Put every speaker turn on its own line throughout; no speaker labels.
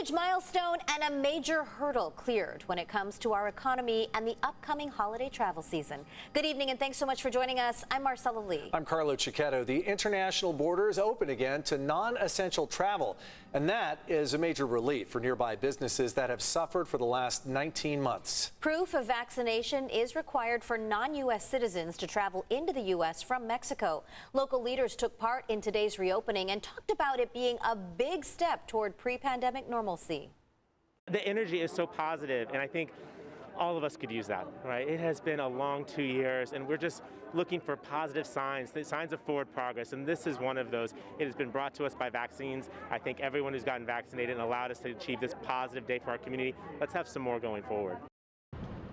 huge milestone and a major hurdle cleared when it comes to our economy and the upcoming holiday travel season. Good evening and thanks so much for joining us. I'm Marcella Lee.
I'm Carlo Cicchetto. The international border is open again to non-essential travel, and that is a major relief for nearby businesses that have suffered for the last 19 months.
Proof of vaccination is required for non-U.S. citizens to travel into the U.S. from Mexico. Local leaders took part in today's reopening and talked about it being a big step toward pre-pandemic normalcy.
The energy is so positive, and I think all of us could use that, right? It has been a long 2 years, and we're just looking for positive signs, the signs of forward progress, and this is one of those. It has been brought to us by vaccines. I think everyone who's gotten vaccinated and allowed us to achieve this positive day for our community. Let's have some more going forward.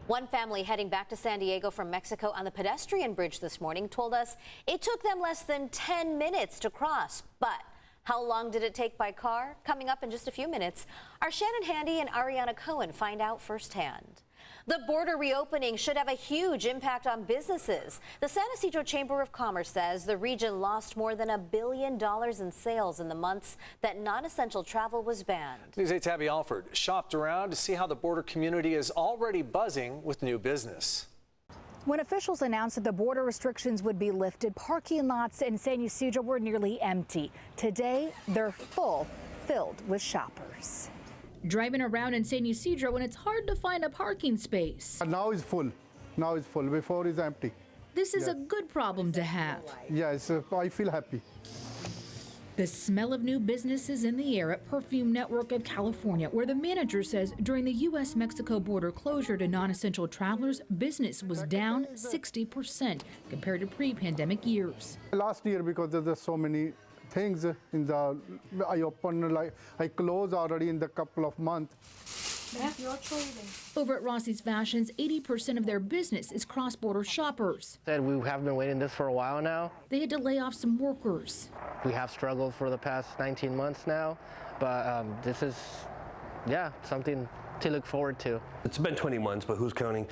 One family heading back to San Diego from Mexico on the pedestrian bridge this morning told us it took them less than 10 minutes to cross, but how long did it take by car? Coming up in just a few minutes, our Shannon Handy and Ariana Cohen find out firsthand. The border reopening should have a huge impact on businesses. The San Ysidro Chamber of Commerce says the region lost more than $1 billion in sales in the months that non-essential travel was banned.
News 8's Abby Alford shopped around to see how the border community is already buzzing with new business.
When officials announced that the border restrictions would be lifted, parking lots in San Ysidro were nearly empty. Today, they're filled with shoppers.
Driving around in San Ysidro and it's hard to find a parking space.
Now it's full. Now it's full. Before it's empty.
This is a good problem to have.
Yes, I feel happy.
The smell of new businesses in the air at Perfume Network of California, where the manager says during the U.S.-Mexico border closure to non-essential travelers, business was down 60% compared to pre-pandemic years.
Last year, because there's so many things in the, I close already in the couple of months.
Over at Rossi's Fashions, 80% of their business is cross-border shoppers.
We have been waiting this for a while now.
They had to lay off some workers.
We have struggled for the past 19 months now, but this is, something to look forward to.
It's been 20 months, but who's counting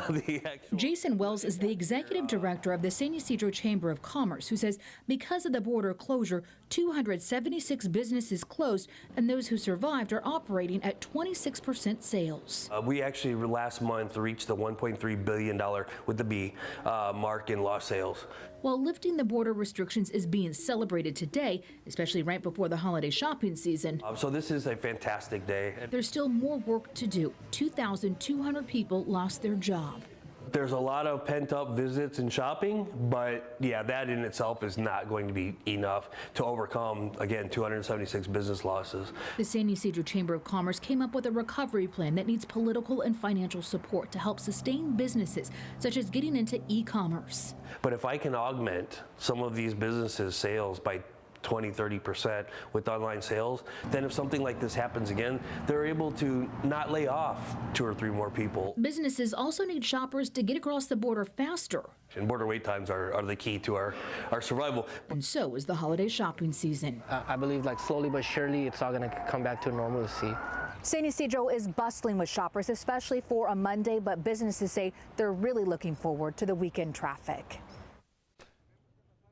the actual...
Jason Wells is the executive director of the San Ysidro Chamber of Commerce, who says because of the border closure, 276 businesses closed, and those who survived are operating at 26% sales.
We actually last month reached the $1.3 billion with the B mark in lost sales.
While lifting the border restrictions is being celebrated today, especially right before the holiday shopping season.
So this is a fantastic day.
There's still more work to do. 2,200 people lost their job.
There's a lot of pent-up visits and shopping, but that in itself is not going to be enough to overcome, again, 276 business losses.
The San Ysidro Chamber of Commerce came up with a recovery plan that needs political and financial support to help sustain businesses, such as getting into e-commerce.
But if I can augment some of these businesses' sales by 20–30% with online sales, then if something like this happens again, they're able to not lay off 2 or 3 more people.
Businesses also need shoppers to get across the border faster.
And border wait times are the key to our survival.
And so is the holiday shopping season.
I believe slowly but surely it's all going to come back to normalcy.
San Ysidro is bustling with shoppers, especially for a Monday, but businesses say they're really looking forward to the weekend traffic.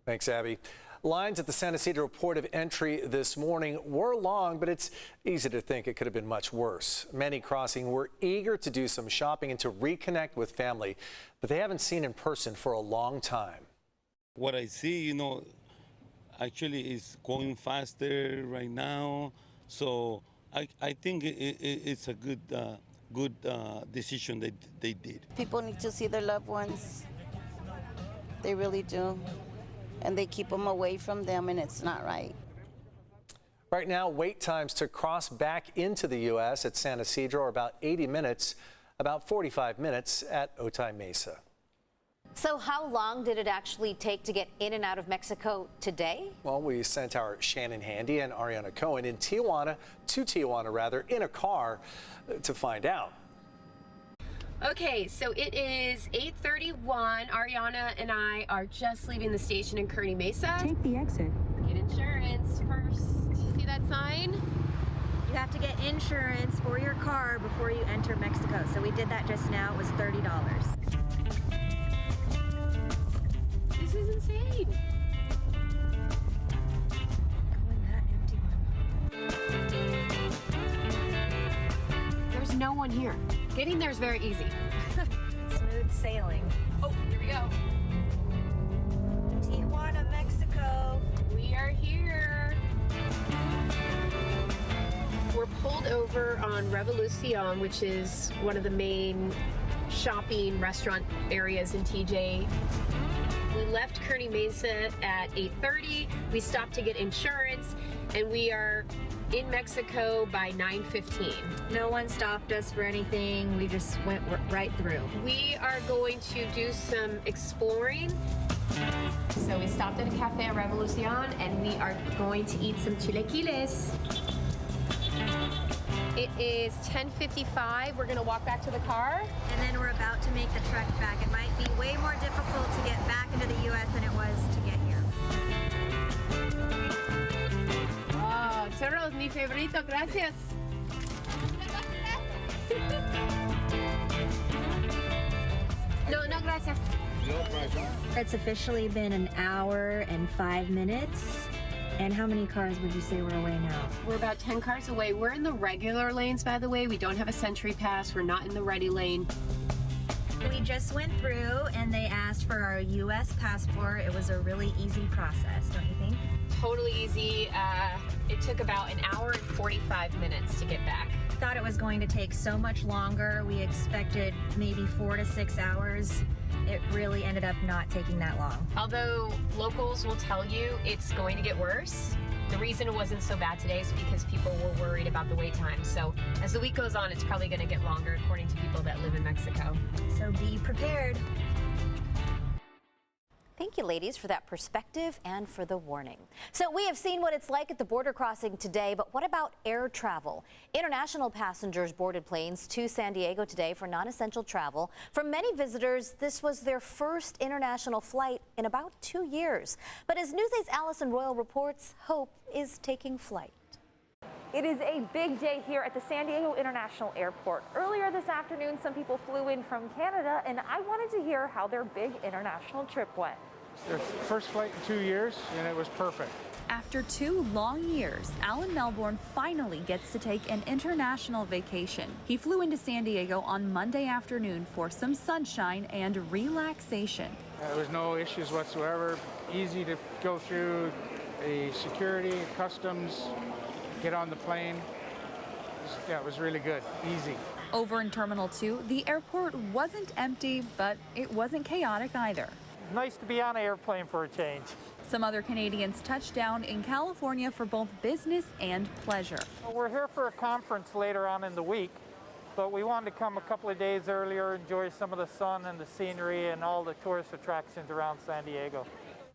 Thanks, Abby. Lines at the San Ysidro port of entry this morning were long, but it's easy to think it could have been much worse. Many crossing were eager to do some shopping and to reconnect with family that they haven't seen in person for a long time.
What I see, actually is going faster right now. So I think it's a good decision that they did.
People need to see their loved ones. They really do. And they keep them away from them, and it's not right.
Right now, wait times to cross back into the U.S. at San Ysidro are about 80 minutes, about 45 minutes at Otay Mesa.
So how long did it actually take to get in and out of Mexico today?
Well, we sent our Shannon Handy and Ariana Cohen in Tijuana, in a car to find out.
Okay, so it is 8:31. Ariana and I are just leaving the station in Kearny Mesa.
Take the exit.
Get insurance first. See that sign?
You have to get insurance for your car before you enter Mexico. So we did that just now. It was $30.
This is insane.
Go in that empty one.
no one here. Getting there is very easy.
Smooth sailing.
Oh, here we go.
Tijuana, Mexico.
We are here. We're pulled over on Revolucion, which is one of the main shopping restaurant areas in TJ. We left Kearny Mesa at 8:30. We stopped to get insurance, and we are in Mexico by 9:15.
No one stopped us for anything. We just went right through.
We are going to do some exploring. So we stopped at a cafe at Revolucion, and we are going to eat some chilaquiles. It is 10:55. We're gonna walk back to the car.
And then we're about to make the trek back. It might be way more difficult to get back into the U.S. than it was to get here.
Oh, churros, mi favorito, gracias. No, gracias.
It's officially been an hour and 5 minutes. And how many cars would you say we're away now?
We're about 10 cars away. We're in the regular lanes, by the way. We don't have a Century Pass. We're not in the ready lane.
We just went through and they asked for our U.S. passport. It was a really easy process, don't you think?
Totally easy. It took about an hour and 45 minutes to get back.
Thought it was going to take so much longer. We expected maybe 4 to 6 hours. It really ended up not taking that long.
Although locals will tell you it's going to get worse. The reason it wasn't so bad today is because people were worried about the wait time. So as the week goes on, it's probably going to get longer according to people that live in Mexico.
So be prepared.
Thank you, ladies, for that perspective and for the warning. So we have seen what it's like at the border crossing today, but what about air travel? International passengers boarded planes to San Diego today for non-essential travel. For many visitors, this was their first international flight in about 2 years. But as News 8's Allison Royal reports, hope is taking flight.
It is a big day here at the San Diego International Airport. Earlier this afternoon, some people flew in from Canada, and I wanted to hear how their big international trip went.
Their first flight in 2 years, and it was perfect.
After 2 long years, Alan Melbourne finally gets to take an international vacation. He flew into San Diego on Monday afternoon for some sunshine and relaxation.
There was no issues whatsoever. Easy to go through the security, customs, get on the plane. It was really good, easy.
Over in Terminal 2, the airport wasn't empty, but it wasn't chaotic either.
Nice to be on an airplane for a change.
Some other Canadians touched down in California for both business and pleasure.
Well, we're here for a conference later on in the week, but we wanted to come a couple of days earlier, enjoy some of the sun and the scenery and all the tourist attractions around San Diego.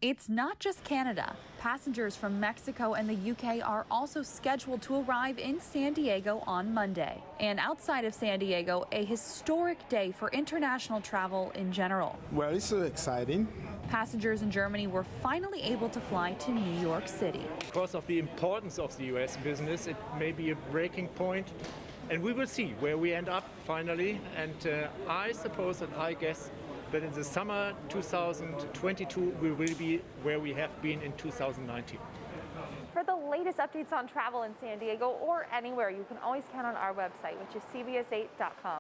It's not just Canada. Passengers from Mexico and the UK are also scheduled to arrive in San Diego on Monday. And outside of San Diego, a historic day for international travel in general.
Well, it's exciting.
Passengers in Germany were finally able to fly to New York City.
Because of the importance of the US business, it may be a breaking point. And we will see where we end up finally. And I suppose and I guess that in the summer 2022 we will be where we have been in 2019.
For the latest updates on travel in San Diego or anywhere, you can always count on our website, which is CBS8.com.